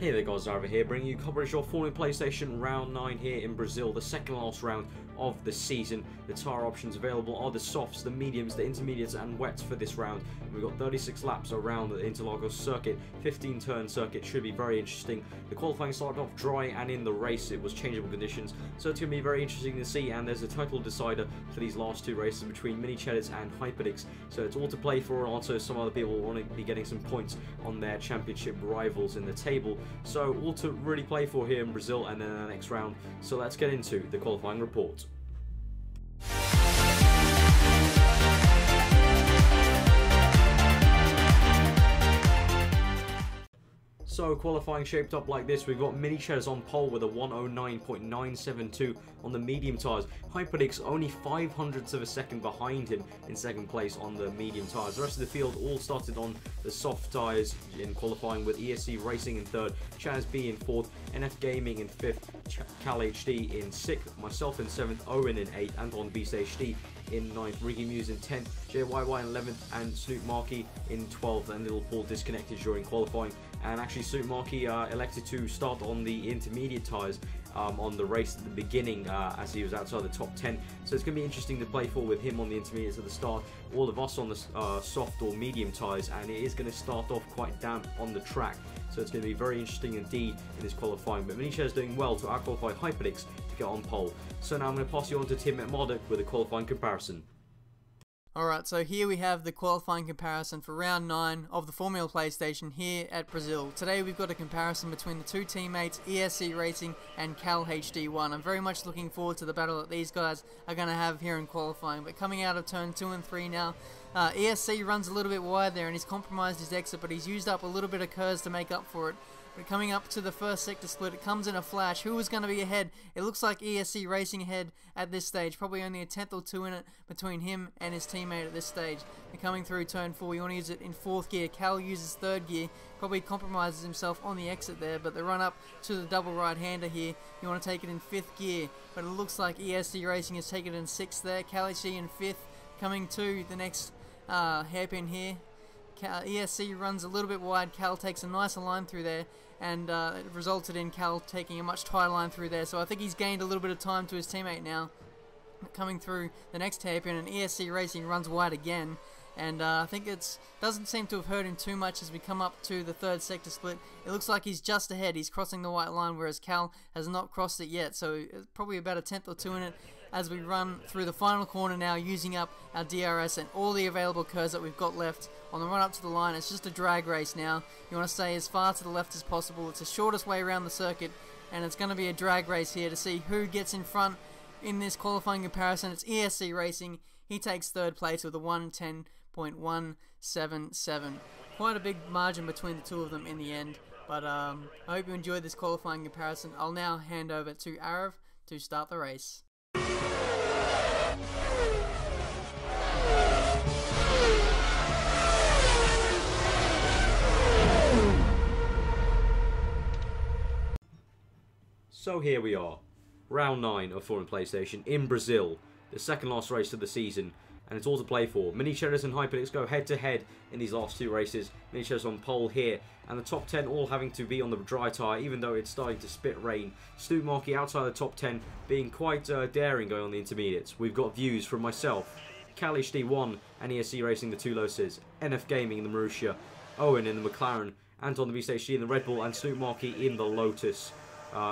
Hey there guys, aarava here, bringing you coverage of FormulaPlaystation Round 9 here in Brazil, the second last round of the season. The tyre options available are the softs, the mediums, the intermediates and wets for this round. We've got 36 laps around the Interlagos circuit, 15 turn circuit, should be very interesting. The qualifying started off dry and in the race it was changeable conditions, so it's going to be very interesting to see, and there's a title decider for these last two races between Mini Cheddars and Hyperdix, so it's all to play for. Also some other people want to be getting some points on their championship rivals in the table. So all to really play for here in Brazil and then the next round. So let's get into the qualifying report. So qualifying shaped up like this. We've got Mini Cheddars on pole with a 109.972 on the medium tyres. Hyperdix only 0.05 of a second behind him in second place on the medium tyres. The rest of the field all started on the soft tyres in qualifying, with ESC Racing in third, Chaz B in fourth, NF Gaming in fifth, Cal HD in sixth, myself in seventh, Owen in eighth, Anton Beast HD in 9th, Ricky Muse in 10th, JYY in 11th, and Snoop Markey in 12th, and Little Paul disconnected during qualifying. And actually Snoop Markey elected to start on the intermediate tyres on the race at the beginning as he was outside the top 10. So it's going to be interesting to play for with him on the intermediates at the start, all of us on the soft or medium tyres, and it is going to start off quite damp on the track. So it's going to be very interesting indeed in this qualifying. But Mini Cheddars doing well to out-qualify Hyperdix to get on pole. So now I'm going to pass you on to Tim Mcmurdoch with a qualifying comparison. Alright, so here we have the qualifying comparison for round 9 of the FormulaPlaystation here at Brazil. Today we've got a comparison between the two teammates, ESC Racing and Cal HD1. I'm very much looking forward to the battle that these guys are going to have here in qualifying. But coming out of turn 2 and 3 now, ESC runs a little bit wide there and he's compromised his exit, but he's used up a little bit of curves to make up for it. But coming up to the first sector split, it comes in a flash. Who is going to be ahead? It looks like ESC Racing ahead at this stage. Probably only a tenth or two in it between him and his teammate at this stage. And coming through turn 4, you want to use it in 4th gear. Cal uses 3rd gear. Probably compromises himself on the exit there. But the run up to the double right-hander here, you want to take it in 5th gear. But it looks like ESC Racing has taken it in 6th there. Cal HD in 5th. Coming to the next hairpin here. ESC runs a little bit wide. Cal takes a nicer line through there, and it resulted in Cal taking a much tighter line through there. So I think he's gained a little bit of time to his teammate now. Coming through the next hairpin, and ESC Racing runs wide again, and I think it doesn't seem to have hurt him too much as we come up to the 3rd sector split. It looks like he's just ahead. He's crossing the white line, whereas Cal has not crossed it yet. So it's probably about a tenth or two in it as we run through the final corner now, using up our DRS and all the available curves that we've got left on the run up to the line. It's just a drag race now. You want to stay as far to the left as possible. It's the shortest way around the circuit, and it's going to be a drag race here to see who gets in front in this qualifying comparison. It's ESC Racing. He takes 3rd place with a 110.177. Quite a big margin between the two of them in the end. But I hope you enjoyed this qualifying comparison. I'll now hand over to aarava to start the race. So here we are, round 9 of FormulaPlaystation in Brazil, the second last race of the season, and it's all to play for. Mini Cheddars and Hyperdix go head to head in these last two races. Mini Cheddars on pole here, and the top 10 all having to be on the dry tyre, even though it's starting to spit rain. Snoop Markey outside the top 10, being quite daring going on the intermediates. We've got views from myself, Cal HD1 and ESC Racing the two Loses, NF Gaming in the Marussia, Owen in the Mclaren, Anton the Beast HD in the Red Bull, and Snoop Markey in the Lotus.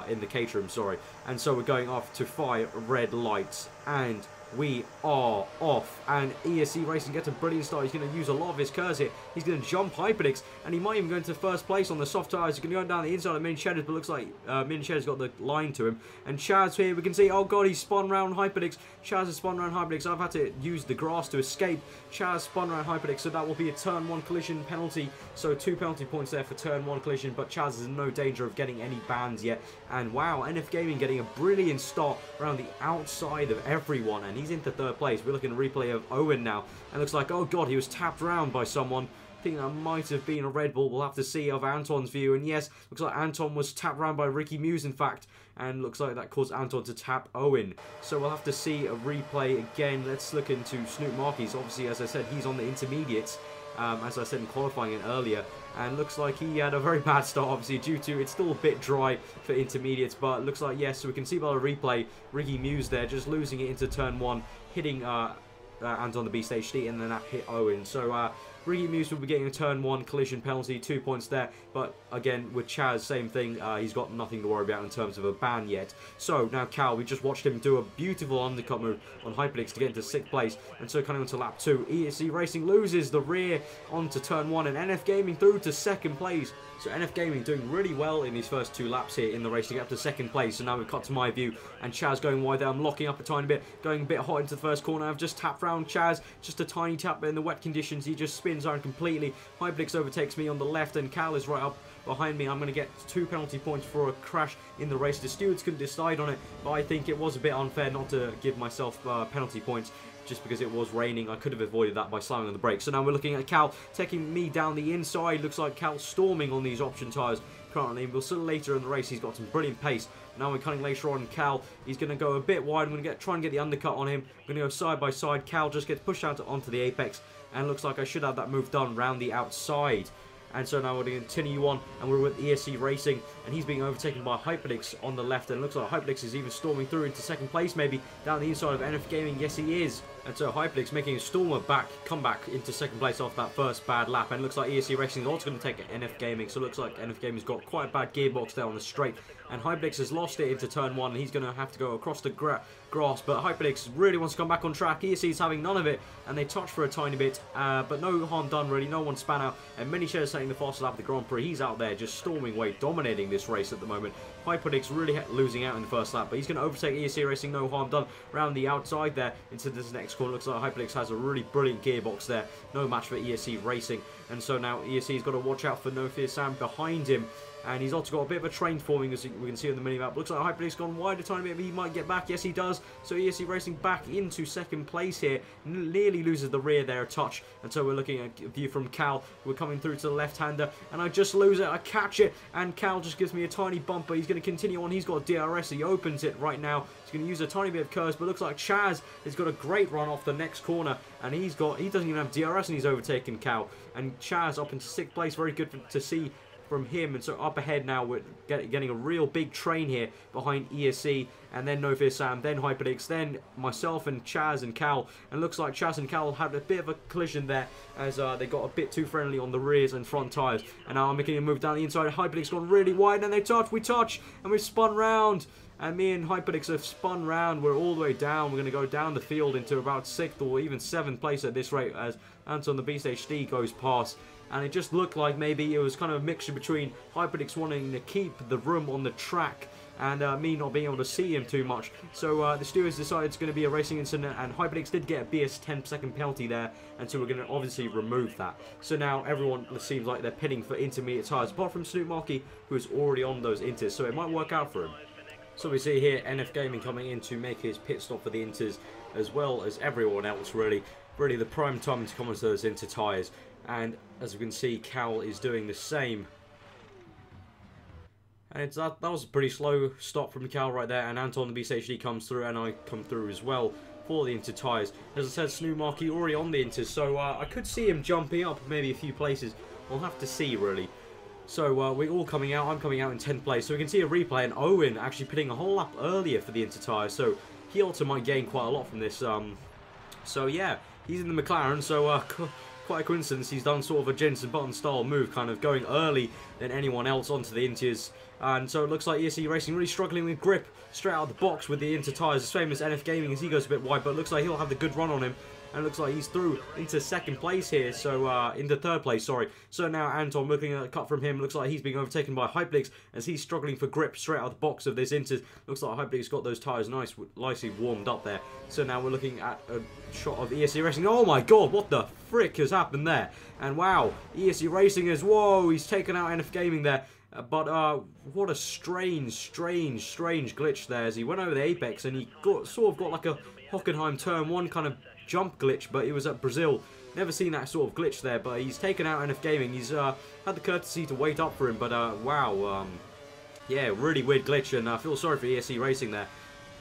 In the Caterham, sorry. And so we're going off to 5 red lights, and we are off. And ESC Racing gets a brilliant start. He's going to use a lot of his curves here. He's going to jump Hyperdix, and he might even go into 1st place on the soft tyres. He's going to go down the inside of Mini Cheddars, but looks like Mini Cheddars got the line to him. And Chaz here, we can see, oh god, he's spun round Hyperdix. Chaz has spun round Hyperdix. I've had to use the grass to escape. Chaz spun round Hyperdix, so that will be a turn 1 collision penalty. So 2 penalty points there for turn 1 collision, but Chaz is in no danger of getting any bans yet. And wow, NF Gaming getting a brilliant start around the outside of everyone, and he's into 3rd place. We're looking at a replay of Owen now, and looks like, oh god, he was tapped around by someone. I think that might have been a Red Bull. We'll have to see of Anton's view. And yes, looks like Anton was tapped around by Ricky Muse, in fact. And looks like that caused Anton to tap Owen. So we'll have to see a replay again. Let's look into Snoop Markey's. Obviously, as I said, he's on the intermediates. As I said in qualifying it earlier. And looks like he had a very bad start, obviously, due to it's still a bit dry for intermediates. But looks like, yes, so we can see by the replay, Ricky Muse there just losing it into turn 1, hitting Anton the Beast HD, and then that hit Owen. So Ricky Muse will be getting a turn 1 collision penalty, 2 points there. But again, with Chaz, same thing. He's got nothing to worry about in terms of a ban yet. So now Cal, we just watched him do a beautiful undercut move on Hyperlix to get into 6th place. And so coming on to lap 2, ESC Racing loses the rear onto turn 1, and NF Gaming through to 2nd place. So NF Gaming doing really well in his first 2 laps here in the race to get up to 2nd place. So now we've cut to my view, and Chaz going wide there. I'm locking up a tiny bit, going a bit hot into the first corner. I've just tapped round Chaz, just a tiny tap, but in the wet conditions, he just spins around completely. Hyperlix overtakes me on the left, and Cal is right up behind me. I'm going to get 2 penalty points for a crash in the race. The stewards couldn't decide on it, but I think it was a bit unfair not to give myself penalty points just because it was raining. I could have avoided that by slamming on the brakes. So now we're looking at Cal taking me down the inside. Looks like Cal storming on these option tyres currently. We'll see later in the race, he's got some brilliant pace. Now we're cutting later on. Cal, he's going to go a bit wide. I'm going to try and get the undercut on him. I'm going to go side by side. Cal just gets pushed out onto the apex, and looks like I should have that move done round the outside. And so now we're going to continue on, and we're with ESC Racing, and he's being overtaken by Hyperlix on the left, and it looks like Hyperlix is even storming through into 2nd place, maybe down the inside of NF Gaming. Yes, he is. And so Hyperlix making a stormer come back into 2nd place off that first bad lap, and it looks like ESC Racing is also going to take NF Gaming. So it looks like NF Gaming's got quite a bad gearbox there on the straight, and Hyperlix has lost it into turn 1, and he's going to have to go across the grass, but Hyperlix really wants to come back on track. ESC is having none of it, and they touch for a tiny bit, but no harm done really. No one span out, and Minichairs taking the fastest lap of the Grand Prix. He's out there just storming away, dominating this race at the moment. Hyperlix really losing out in the first lap, but he's going to overtake ESC Racing. No harm done around the outside there into this next corner. Looks like Hyperlix has a really brilliant gearbox there. No match for ESC Racing, and so now ESC's got to watch out for No Fear Sam behind him. And he's also got a bit of a train forming, as we can see on the minimap. Looks like Hyperlink's gone wide a tiny bit, but he might get back. Yes, he does. So ESC Racing back into 2nd place here. Nearly loses the rear there a touch. And so we're looking at a view from Cal. We're coming through to the left-hander, and I just lose it. I catch it, and Cal just gives me a tiny bumper. He's going to continue on. He's got DRS. He opens it right now. He's going to use a tiny bit of curves, but looks like Chaz has got a great run off the next corner, and he doesn't even have DRS, and he's overtaken Cal. And Chaz up into 6th place. Very good to see from him. And so up ahead now, we're getting a real big train here behind ESC, and then No Fear Sam, then Hyperlix, then myself and Chaz and Cal. And looks like Chaz and Cal had a bit of a collision there as they got a bit too friendly on the rears and front tyres. And now I'm making a move down the inside. Hyperlix gone really wide, and they touch, we touch, and we've spun round. And me and Hyperlix have spun round. We're all the way down. We're going to go down the field into about 6th or even 7th place at this rate as Anton the Beast HD goes past. And it just looked like maybe it was kind of a mixture between Hyperlix wanting to keep the room on the track and me not being able to see him too much. So the stewards decided it's going to be a racing incident, and Hyperlix did get a BS 10-second penalty there, and so we're going to obviously remove that. So now everyone seems like they're pitting for intermediate tyres, apart from Snoop Markey, who is already on those inters, so it might work out for him. So we see here NF Gaming coming in to make his pit stop for the inters, as well as everyone else really. Really the prime time to come onto those inter tyres. And as we can see, Cal is doing the same. And that was a pretty slow stop from Cal right there. And Anton the Beast HD comes through, and I come through as well for the inter tyres. As I said, Snoop Markey already on the inters, so I could see him jumping up maybe a few places. We'll have to see really. So we're all coming out. I'm coming out in 10th place. So we can see a replay, and Owen actually pitting a whole lap earlier for the inter tyres. So he also might gain quite a lot from this. So yeah, he's in the Mclaren. So quite a coincidence, he's done sort of a Jensen Button style move, kind of going early than anyone else onto the inters. And so it looks like ESC Racing really struggling with grip straight out of the box with the inter tyres. The same as NF Gaming as he goes a bit wide, but it looks like he'll have the good run on him. And it looks like he's through into 2nd place here, so into 3rd place, sorry. So now Anton, looking at a cut from him, looks like he's being overtaken by Hyperlix as he's struggling for grip straight out of the box of this inters. Looks like Hyperlix got those tyres nicely warmed up there. So now we're looking at a shot of ESC Racing. Oh my god, what the frick has happened there? And wow, ESC Racing is, whoa, he's taken out NF Gaming there. But what a strange glitch there as he went over the apex, and he sort of got like a Hockenheim turn 1 kind of jump glitch, but it was at Brazil. Never seen that sort of glitch there, but he's taken out NF Gaming. He's had the courtesy to wait up for him, but wow, yeah, really weird glitch, and I feel sorry for ESC Racing there.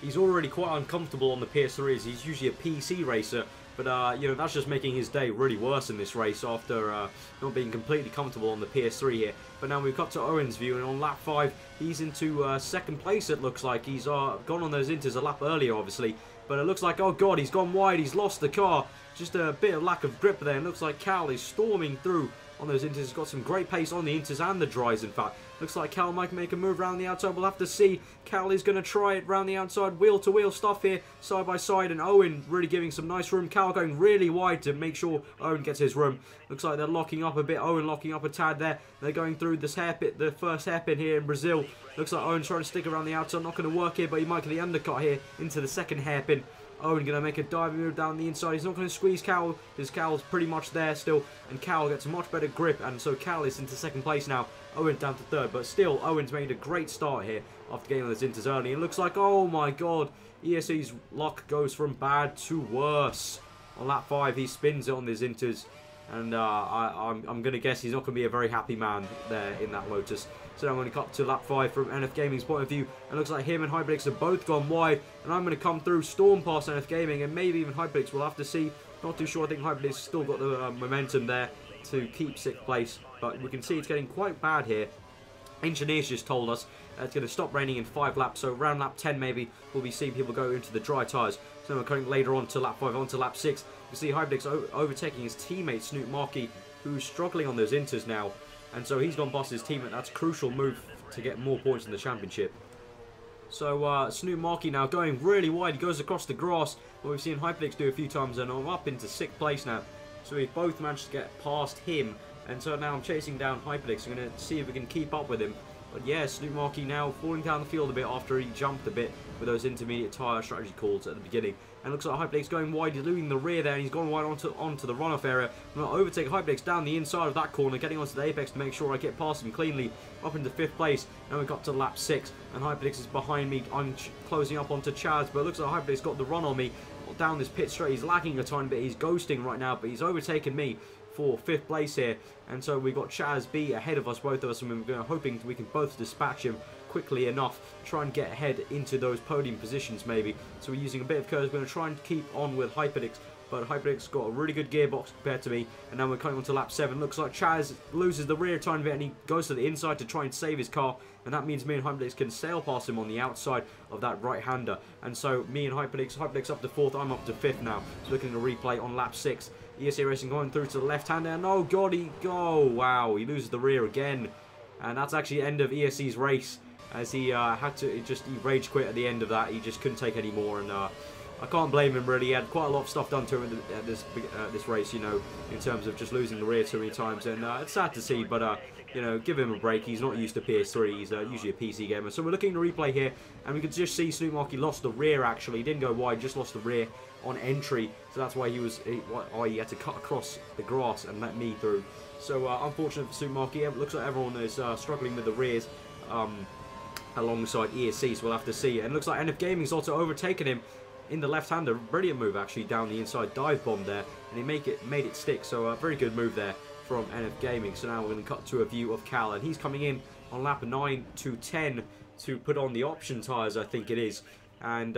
He's already quite uncomfortable on the PS3, as he's usually a PC racer, but you know, that's just making his day really worse in this race after not being completely comfortable on the PS3 here. But now we've got to Owen's view, and on lap 5, he's into second place, it looks like. He's gone on those inters a lap earlier, obviously, but it looks like, oh god, he's gone wide, he's lost the car. Just a bit of lack of grip there, and looks like Cal is storming through on those inters. He's got some great pace on the inters and the dries, in fact. Looks like Cal might make a move around the outside. We'll have to see. Cal is going to try it around the outside. Wheel-to-wheel stuff here, side by side. And Owen really giving some nice room. Cal going really wide to make sure Owen gets his room. Looks like they're locking up a bit. Owen locking up a tad there. They're going through this hairpin, the first hairpin here in Brazil. Looks like Owen's trying to stick around the outside. Not going to work here, but he might get the undercut here into the second hairpin. Owen going to make a diving move down the inside. He's not going to squeeze Cal, because Cal's pretty much there still. And Cal gets a much better grip, and so Cal is into second place now. Owen down to third, but still, Owen's made a great start here after getting on those inters early. It looks like, oh my god, ESC's luck goes from bad to worse. On lap 5, he spins it on these inters, and I'm going to guess he's not going to be a very happy man there in that Lotus. So now I'm going to cut to lap 5 from NF Gaming's point of view. And it looks like him and Hyperlix have both gone wide. And I'm going to come through, storm past NF Gaming, and maybe even Hyperlix. We'll have to see. Not too sure. I think Hyperlix still got the momentum there to keep 6th place. But we can see it's getting quite bad here. Engineers just told us it's going to stop raining in 5 laps. So around lap 10 maybe we'll be seeing people go into the dry tyres. So we're coming later on to lap 5, on to lap 6. You see Hyperlix overtaking his teammate Snoop Markey, who's struggling on those inters now. And so he's gone past his teammate. That's a crucial move to get more points in the championship. So Snoop Markey now going really wide. He goes across the grass, what we've seen Hyperlix do a few times, and I'm up into 6th place now. So we've both managed to get past him. And so now I'm chasing down Hyperlix. I'm going to see if we can keep up with him. But yeah, Snoop Markey now falling down the field a bit after he jumped a bit with those intermediate tyre strategy calls at the beginning. And looks like Hyperlix going wide, he's losing the rear there, and he's gone wide onto the runoff area. I'm going to overtake Hyperlix down the inside of that corner, getting onto the apex to make sure I get past him cleanly, up into 5th place. Now we've got to lap 6, and Hyperlix is behind me. I'm closing up onto Chaz, but it looks like Hyperlix got the run on me down this pit straight. He's lagging a tiny bit, he's ghosting right now, but he's overtaken me for 5th place here. And so we've got Chaz B ahead of us, both of us, and we're hoping we can both dispatch him quickly enough, try and get ahead into those podium positions maybe. So we're using a bit of curves. We're going to try and keep on with Hyperlix, but Hyperlix got a really good gearbox compared to me. And now we're coming on to lap 7. Looks like Chaz loses the rear a tiny bit, and he goes to the inside to try and save his car, and that means me and Hyperlix can sail past him on the outside of that right-hander. And so me and Hyperlix up to 4th, I'm up to 5th now. So looking at a replay on lap 6. ESA Racing going through to the left-hander, and oh god, wow, he loses the rear again. And that's actually the end of ESC's race, as he had to, he rage quit at the end of that. He just couldn't take any more, and I can't blame him really. He had quite a lot of stuff done to him at this race, you know, in terms of just losing the rear too many times, and it's sad to see, but you know, give him a break. He's not used to PS3, he's usually a PC gamer. So we're looking at a replay here, and we can just see Snoop Markey lost the rear actually. He didn't go wide, just lost the rear on entry, so that's why he had to cut across the grass and let me through. So unfortunate for Snoop Markey. It looks like everyone is struggling with the rears alongside ESC, so we'll have to see. And it looks like NF Gaming's also overtaken him in the left-hander. Brilliant move actually down the inside, dive bomb there, and he made it stick. So a very good move there from NF Gaming. So now we're going to cut to a view of Cal, and he's coming in on lap 9 to 10 to put on the option tyres, I think it is. And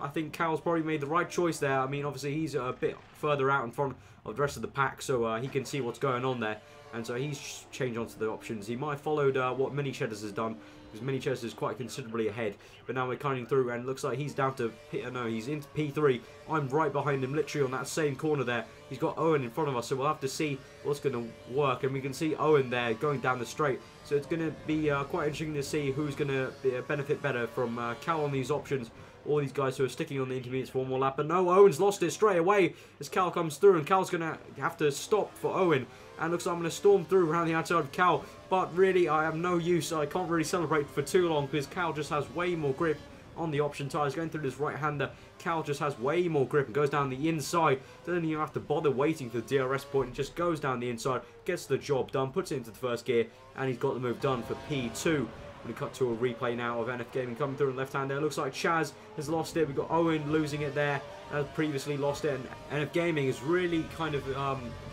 I think Cal's probably made the right choice there. I mean, obviously he's a bit further out in front of the rest of the pack, so he can see what's going on there. And so he's changed onto the options. He might have followed what Mini Cheddars has done, because Mini Cheddars is quite considerably ahead. But now we're coming through, and it looks like he's down to he's into P3. I'm right behind him, literally on that same corner there. He's got Owen in front of us, so we'll have to see what's going to work. And we can see Owen there going down the straight. So it's going to be quite interesting to see who's going to benefit better from Cal on these options. All these guys who are sticking on the intermediates for one more lap. But no, Owen's lost it straight away as Cal comes through. And Cal's going to have to stop for Owen. And looks like I'm going to storm through around the outside of Cal. But really, I have no use. I can't really celebrate for too long, because Cal just has way more grip on the option tyres. Going through this right-hander, Cal just has way more grip and goes down the inside. Doesn't even have to bother waiting for the DRS point. It just goes down the inside, gets the job done, puts it into the first gear, and he's got the move done for P2. We cut to a replay now of NF Gaming coming through on the left hand there. Looks like Chaz has lost it. We've got Owen losing it there. Has previously lost it. And NF Gaming has really kind of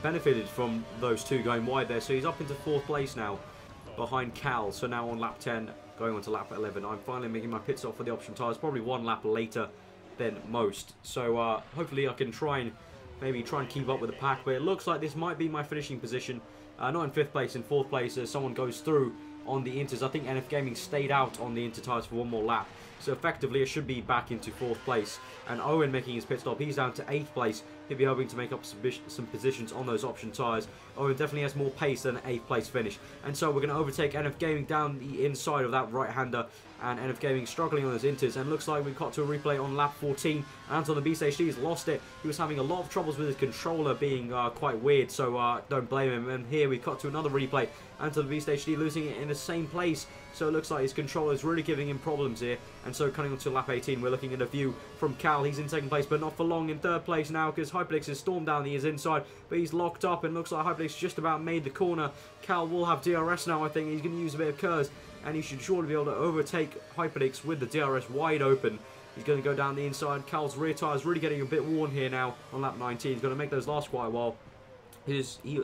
benefited from those two going wide there. So he's up into 4th place now behind Cal. So now on lap 10, going on to lap 11. I'm finally making my pit stop for the option tyres. Probably 1 lap later than most. So hopefully I can maybe try and keep up with the pack. But it looks like this might be my finishing position. Not in 5th place, in 4th place as someone goes through on the Inters. I think NF Gaming stayed out on the Inter tyres for 1 more lap. So effectively it should be back into 4th place. And Owen making his pit stop, he's down to 8th place. He'll be hoping to make up some positions on those option tyres. Owen definitely has more pace than an 8th place finish. And so we're going to overtake NF Gaming down the inside of that right-hander. And NF Gaming struggling on those Inters. And looks like we've got to a replay on lap 14. Anton the Beast HD has lost it. He was having a lot of troubles with his controller being quite weird. So don't blame him. And here we cut to another replay. Anton the Beast HD losing it in the same place. So it looks like his controller is really giving him problems here. And so coming on to lap 18, we're looking at a view from Cal. He's in 2nd place, but not for long. In 3rd place now because Hyperlix has stormed down the inside. But he's locked up and looks like Hyperlix just about made the corner. Cal will have DRS now, I think. He's going to use a bit of curves. And he should surely be able to overtake Hyperlix with the DRS wide open. He's going to go down the inside. Cal's rear tyre is really getting a bit worn here now on lap 19. He's going to make those last quite a while.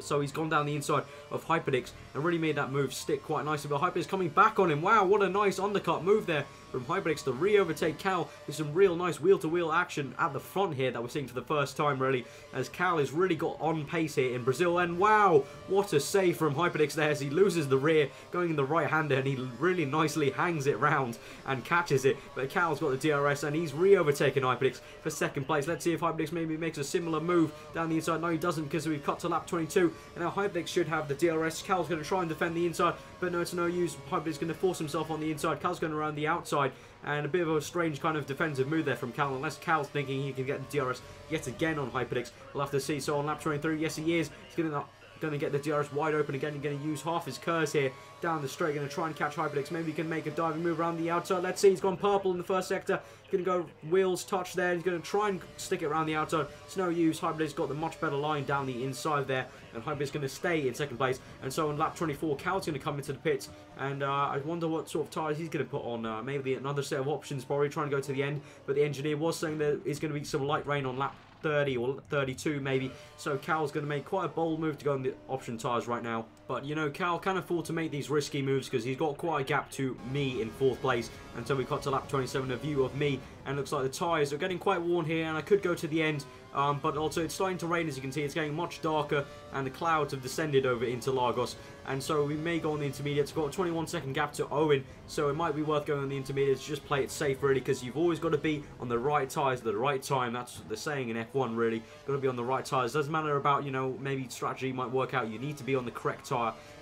So he's gone down the inside of Hyperlix and really made that move stick quite nicely. But Hyperlix coming back on him. Wow, what a nice undercut move there from Hyperlix to re-overtake Cal. With some real nice wheel-to-wheel action at the front here that we're seeing for the first time, really, as Cal has really got on pace here in Brazil. And wow, what a save from Hyperlix there as he loses the rear, going in the right-hander, and he really nicely hangs it round and catches it. But Cal's got the DRS, and he's re-overtaken Hyperlix for 2nd place. Let's see if Hyperlix maybe makes a similar move down the inside. No, he doesn't, because we've cut to lap 22, and now Hyperlix should have the DRS. Cal's going to try and defend the inside, but no, it's no use. Hyperlix is going to force himself on the inside. Cal's going around the outside, and a bit of a strange kind of defensive move there from Cal, unless Cal's thinking he can get the DRS yet again on Hyperlix. We'll have to see. So on lap 23, yes he is. He's going to get the DRS wide open again. He's going to use half his curves here down the straight. Going to try and catch Hyperlix. Maybe he can make a diving move around the outside. Let's see. He's gone purple in the 1st sector. He's going to go wheels touch there. He's going to try and stick it around the outside. It's no use. Hyperlix got the much better line down the inside there. And Hyperlix going to stay in 2nd place. And so on lap 24, Cal's going to come into the pits. And I wonder what sort of tyres he's going to put on. Maybe another set of options. Probably trying to go to the end. But the engineer was saying there is going to be some light rain on lap 30 or 32 maybe. So Cal's going to make quite a bold move to go on the option tyres right now. But, you know, Cal can afford to make these risky moves because he's got quite a gap to me in 4th place. Until we got to lap 27, a view of me. And looks like the tyres are getting quite worn here. And I could go to the end. But also it's starting to rain, as you can see. It's getting much darker. And the clouds have descended over into Lagos. And so we may go on the intermediates. Got a 21-second gap to Owen. So it might be worth going on the intermediates. Just play it safe, really. Because you've always got to be on the right tyres at the right time. That's what they're saying in F1, really. Got to be on the right tyres. Doesn't matter about, you know, maybe strategy might work out. You need to be on the correct tyre.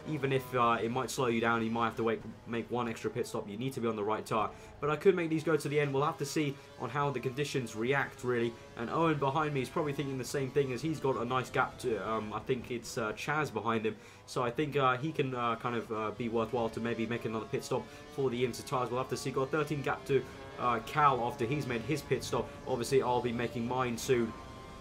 Even if it might slow you down, you might have to make 1 extra pit stop. You need to be on the right tyre. But I could make these go to the end. We'll have to see on how the conditions react, really. And Owen behind me is probably thinking the same thing, as he's got a nice gap to, I think it's Chaz behind him. So I think he can kind of be worthwhile to maybe make another pit stop for the Inter tyres. We'll have to see. Got a 13 gap to Cal after he's made his pit stop. Obviously, I'll be making mine soon.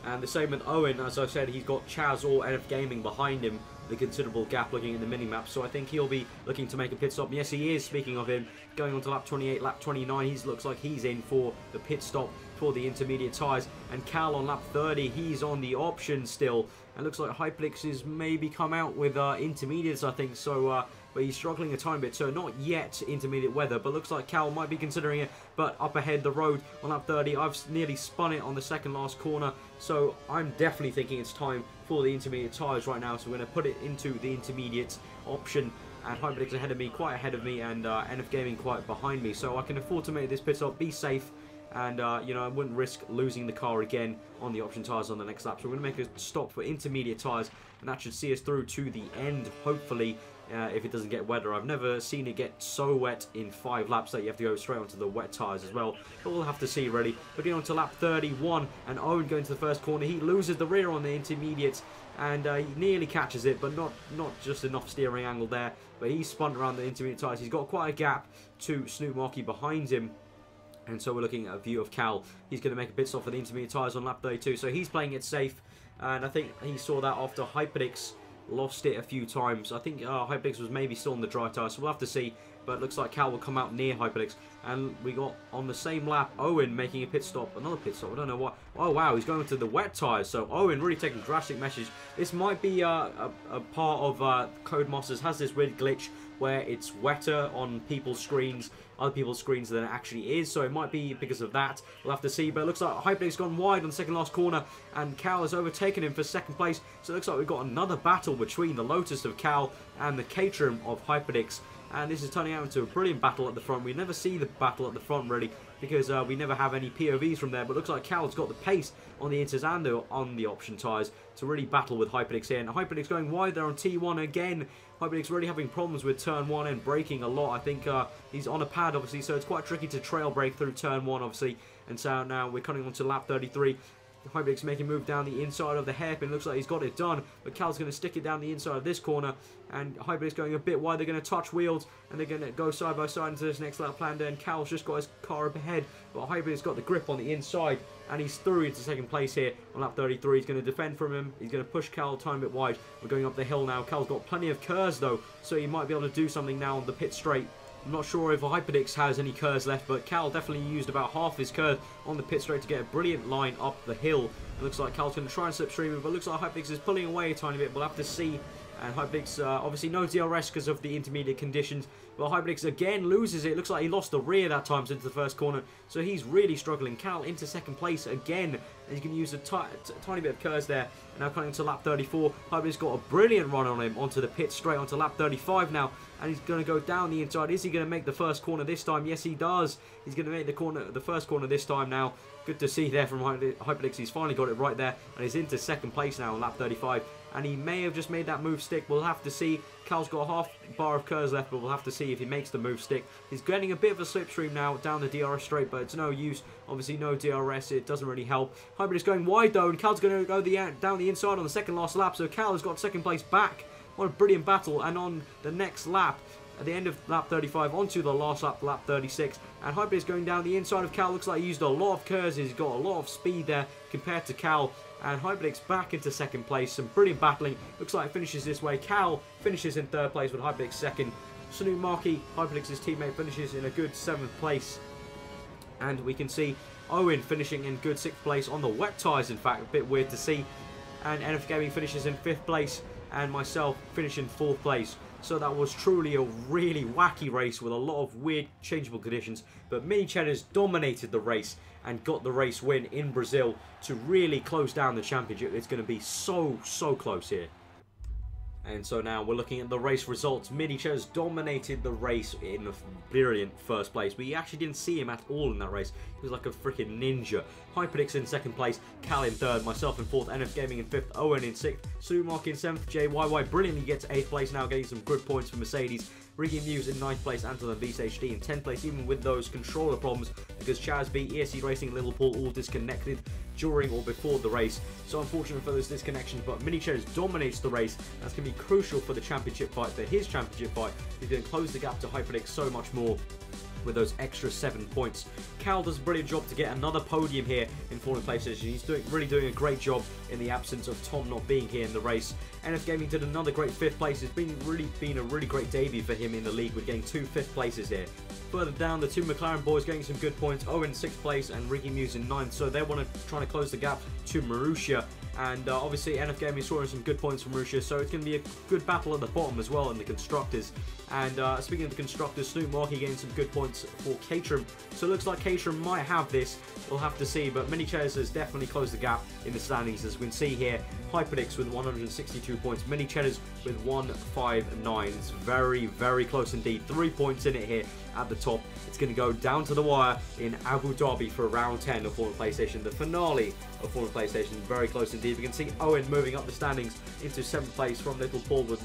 And the same with Owen, as I said, he's got Chaz or NF Gaming behind him. The considerable gap looking in the mini-map, so I think he'll be looking to make a pit stop. Yes, he is, speaking of him, going on to lap 28, lap 29, he looks like he's in for the pit stop for the intermediate tyres. And Cal on lap 30, he's on the option still. And looks like Hyperlix has maybe come out with intermediates, I think, so but he's struggling a tiny bit, so not yet intermediate weather, but looks like Cal might be considering it. But up ahead the road on lap 30, I've nearly spun it on the 2nd last corner, so I'm definitely thinking it's time for the intermediate tyres right now. So we're going to put it into the intermediate option, and Hyperlix ahead of me, quite ahead of me, and NF Gaming quite behind me, so I can afford to make this pit stop, be safe. And, you know, I wouldn't risk losing the car again on the option tyres on the next lap. So we're going to make a stop for intermediate tyres, and that should see us through to the end, hopefully, if it doesn't get wetter. I've never seen it get so wet in 5 laps that you have to go straight onto the wet tyres as well. But we'll have to see, really. Looking on to lap 31, and Owen going to the 1st corner. He loses the rear on the intermediates, and he nearly catches it, but not just enough steering angle there. But he's spun around the intermediate tyres. He's got quite a gap to Snoop Markey behind him. And so we're looking at a view of Cal. He's going to make a pit stop for the intermediate tyres on lap 32. So he's playing it safe. And I think he saw that after Hyperlix lost it a few times. I think Hyperlix was maybe still on the dry tyre. So we'll have to see. but it looks like Cal will come out near Hyperlux. And we got on the same lap Owen making a pit stop, another pit stop. I don't know why. Oh wow, he's going to the wet tyres. So Owen really taking drastic measures. This might be a part of Codemasters has this weird glitch where it's wetter on people's screens, other people's screens than it actually is. So it might be because of that. We'll have to see. But it looks like Hyperlink's gone wide on the second last corner, and Cal has overtaken him for second place. So it looks like we've got another battle between the Lotus of Cal and the Caterham of Hyperlux. And this is turning out into a brilliant battle at the front. We never see the battle at the front really, because we never have any POVs from there. But it looks like Cal's got the pace on the inters and on the option tyres to really battle with Hyperlux here. And Hyperlux going wide there on T1 again. Hyperlux really having problems with turn 1 and braking a lot. I think he's on a pad obviously, so it's quite tricky to trail brake through turn 1 obviously. And so now we're coming on to lap 33. Hyperlux making a move down the inside of the hairpin. Looks like he's got it done, but Cal's going to stick it down the inside of this corner, and Hyperlux going a bit wide. They're going to touch wheels, and they're going to go side by side into this next lap plan there, and Cal's just got his car up ahead, but Hyperlux got the grip on the inside, and he's through into second place here on lap 33. He's going to defend from him. He's going to push Cal a tiny bit wide. We're going up the hill now. Cal's got plenty of curves though, so he might be able to do something now on the pit straight. I'm not sure if Hyperlux has any curves left, but Cal definitely used about half his curve on the pit straight to get a brilliant line up the hill. It looks like Cal's going to try and slipstream him, but it looks like Hyperlux is pulling away a tiny bit. We'll have to see. And Hyperlux obviously no DRS because of the intermediate conditions. But Hyperlux again loses it. It looks like he lost the rear that time into the first corner. So he's really struggling. Cal into second place again. And he's going to use a tiny bit of curves there. And now coming to lap 34. Hyperlux got a brilliant run on him onto the pit straight onto lap 35 now. And he's going to go down the inside. Is he going to make the first corner this time? Yes, he does. He's going to make the first corner this time now. Good to see there from Hyperlux. He's finally got it right there. And he's into second place now on lap 35. And he may have just made that move stick. We'll have to see. Cal's got a half bar of curves left, but we'll have to see if he makes the move stick. He's getting a bit of a slipstream now down the DRS straight, but it's no use. Obviously, no DRS. It doesn't really help. Hyperlux going wide, though, and Cal's going to go down the inside on the second last lap. So Cal has got second place back. What a brilliant battle. And on the next lap, at the end of lap 35, onto the last lap, lap 36. And Hyperlux going down the inside of Cal. Looks like he used a lot of curves. He's got a lot of speed there compared to Cal. And Hyperlux back into second place. Some brilliant battling. Looks like it finishes this way. Cal finishes in third place with Hyperlux second. Snoop Markey, Hyperlux's teammate, finishes in a good 7th place. And we can see Owen finishing in good 6th place on the wet tyres, in fact. A bit weird to see. And NF Gaming finishes in 5th place. And myself finish in 4th place. So that was truly a really wacky race with a lot of weird changeable conditions. But Mini Cheddars dominated the race and got the race win in Brazil to really close down the championship. It's going to be so close here. And so now we're looking at the race results. Mini Cheddars dominated the race in a brilliant first place. We actually didn't see him at all in that race. He was like a freaking ninja. Hyperlux in second place, Cal in third, myself in fourth, NF Gaming in fifth, Owen in sixth, Sumark in seventh, JYY brilliantly gets 8th place now, getting some good points for Mercedes. Ricky Muse in 9th place, Anton and VSHD in 10th place, even with those controller problems, because Chaz B, ESC Racing, Liverpool all disconnected during or before the race. So unfortunate for those disconnections, but Mini Cheddars dominates the race. That's going to be crucial for the championship fight, for his championship fight. He's going to close the gap to Hyperlux so much more with those extra 7 points. Cal does a brilliant job to get another podium here in FormulaPlaystation. He's really doing a great job in the absence of Tom not being here in the race. NF Gaming did another great 5th place. It's been a really great debut for him in the league with getting 2 5th places here. Further down, the 2 Mclaren boys getting some good points. Owen 6th place and Ricky Muse in 9th. So they want to try to close the gap to Marussia. And obviously NF Gaming scoring some good points from Marussia, so it's going to be a good battle at the bottom as well in the constructors. And speaking of the constructors, Snoop Markey getting some good points for Caterham. So it looks like Caterham might have this. We'll have to see, but Mini Cheddars has definitely closed the gap in the standings, as we can see here. Hyperlux with 162 points, Mini Cheddars with 159. It's very close indeed. 3 points in it here at the top. It's going to go down to the wire in Abu Dhabi for round 10 of FormulaPlaystation, the finale of FormulaPlaystation. Very close indeed. We can see Owen moving up the standings into 7th place from Little Paul with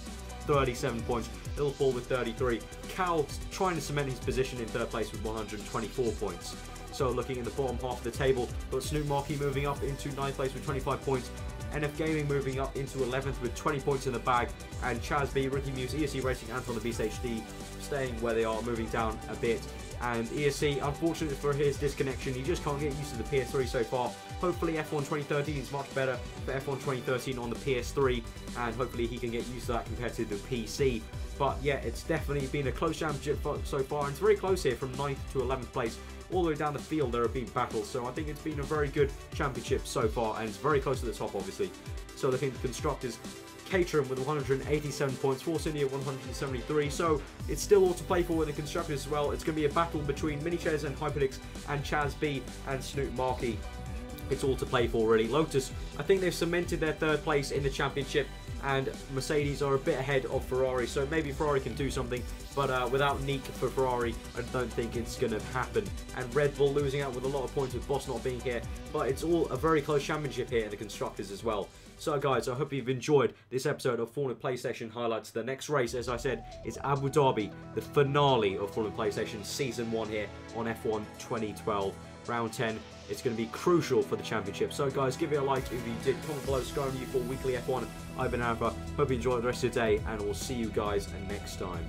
37 points, Little Paul with 33. Cal trying to cement his position in 3rd place with 124 points. So looking in the bottom half of the table, got Snoop Markey moving up into 9th place with 25 points. NF Gaming moving up into 11th with 20 points in the bag, and Chaz B, Ricky Muse, ESC Racing, Anton the Beast HD staying where they are, moving down a bit And ESC, unfortunately for his disconnection, he just can't get used to the PS3 so far. Hopefully F1 2013 is much better for F1 2013 on the PS3, and hopefully he can get used to that compared to the PC. But yeah, it's definitely been a close championship so far, and it's very close here from 9th to 11th place. All the way down the field there have been battles, so I think it's been a very good championship so far, and it's very close to the top obviously. So looking at the constructors, Caterham with 187 points, Force India 173, so it's still all to play for with the constructors as well. It's going to be a battle between Mini Chairs and Hyperlix and Chaz B and Snoot Markey. It's all to play for really. Lotus, I think they've cemented their 3rd place in the championship, and Mercedes are a bit ahead of Ferrari, so maybe Ferrari can do something, but without Neek for Ferrari, I don't think it's going to happen. And Red Bull losing out with a lot of points with Boss not being here, but it's all a very close championship here in the constructors as well. So guys, I hope you've enjoyed this episode of FormulaPlaystation Highlights. The next race, as I said, is Abu Dhabi, the finale of FormulaPlaystation Season 1 here on F1 2012. Round 10, it's going to be crucial for the championship. So guys, give it a like if you did. Comment below, subscribe to you for weekly F1. I've been aarava. Hope you enjoy the rest of the day, and we'll see you guys next time.